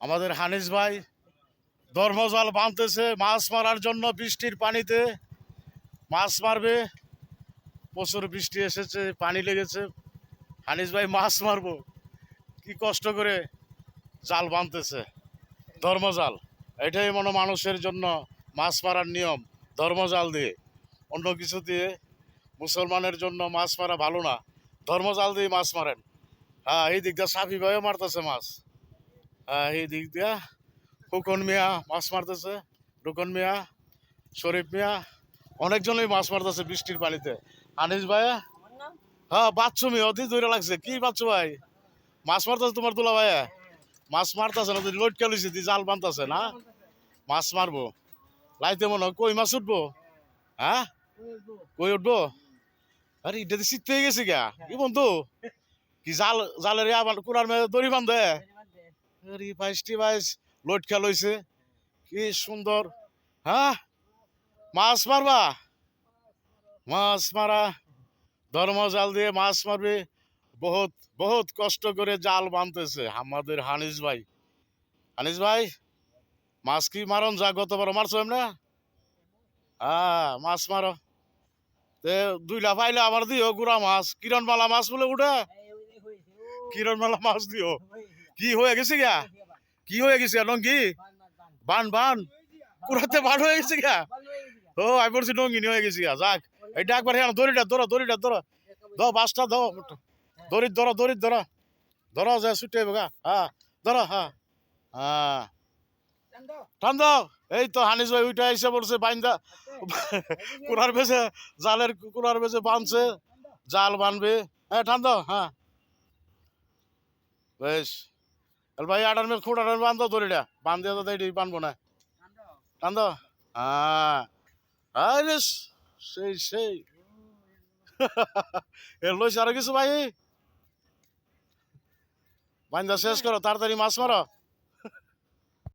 আমাদের হানিস ভাই ধর্মজাল বাঁধতেছে মাছ মারার জন্য। বৃষ্টির পানিতে মাছ মারবে। প্রচুর বৃষ্টি এসেছে, পানি লেগেছে। হানিস ভাই মাছ মারবো, কি কষ্ট করে জাল বাঁধতেছে, ধর্মজাল। এটাই মানুষের জন্য মাছ মারার নিয়ম, ধর্মজাল দিয়ে। অন্য কিছু দিয়ে মুসলমানের জন্য মাছ মারা ভালো না, ধর্মজাল দিয়ে মাছ মারেন। হ্যাঁ, এই দিক দিয়ে সাফি ভাইও মারতেছে মাছ। হ্যাঁ, এই দিক দিয়া ফুকন মিয়া মাছ মারতেছে, রুকন মিয়া, শরীফ মিয়া, অনেকজনই মাছ মারতেছে বৃষ্টির পানিতে। আনিস ভাই, হ্যাঁ বাচ্চু মিয়া অতি দূরে লাগছে। কি বাচ্চু ভাই মাছ মারতেছে তোমার দুলা ভাই? মাছ মারতেছে না, লোড কেলিছে জাল বানতেছে না, মাছ মারবো। লাইতে মনে হয় কই মাছ উঠবো। হ্যাঁ, কই উঠবো? আরে এটা তো শীত হয়ে গেছে গা। কি বন্ধু, কি জাল জালের কুড়ার মেয়ে দড়ি বান্ধে? বাইশটি বাইশ লোড খেল হয়েছে, কি সুন্দর। হ্যাঁ, মাছ মারবা? মাছ মারা, ধর্মজাল দিয়ে মাছ মারবে। বহুত বহুত কষ্ট করে জাল বাঁধতেছে আমাদের হানিস ভাই। হানিস ভাই, মাছ কি মারন যা গতবার মারছো এমনি? হ্যাঁ, মাছ মারো। তে দুইলা পাইলে আবার দিও গুড়া মাছ, কিরণমালা মাছ বলে উঠে। কিরণমালা মাছ দিও। কি হয়ে গেছে গা? কি হয়ে গেছে নঙ্গি? বান বান কুড়াতে বান হয়ে গেছে গা। ও আমি বলছি নঙ্গিনি হয়ে গেছি গা। যাক, এটা একবার হ্যাঁ দড়িটা ধরো, দড়িটা ধরো, ধরো বাসটা ধরো, দড়ির ধরো, দড়ির ধরো, ধরো যা ছুটে গা। হ্যাঁ ধরো, হ্যাঁ হ্যাঁ টান দাও। এই তো হানিস ভাই ওইটা এসে বলছে বাইন্দা কুড়ার বেছে, জালের কুড়ার বেছে বাঁধছে, জাল বানবে। হ্যাঁ টান দাও, হ্যাঁ বেশ। ভাই আটার মেয়ে খুঁটার বান্ধব দড়িটা বান দিয়ে তো এটি বানবো না। টান দাও, হ্যাঁ। আরে সেই সেই এর লইছে আরো কিছু ভাই, বান্দা শেষ করো, তাড়াতাড়ি মাছ মারো।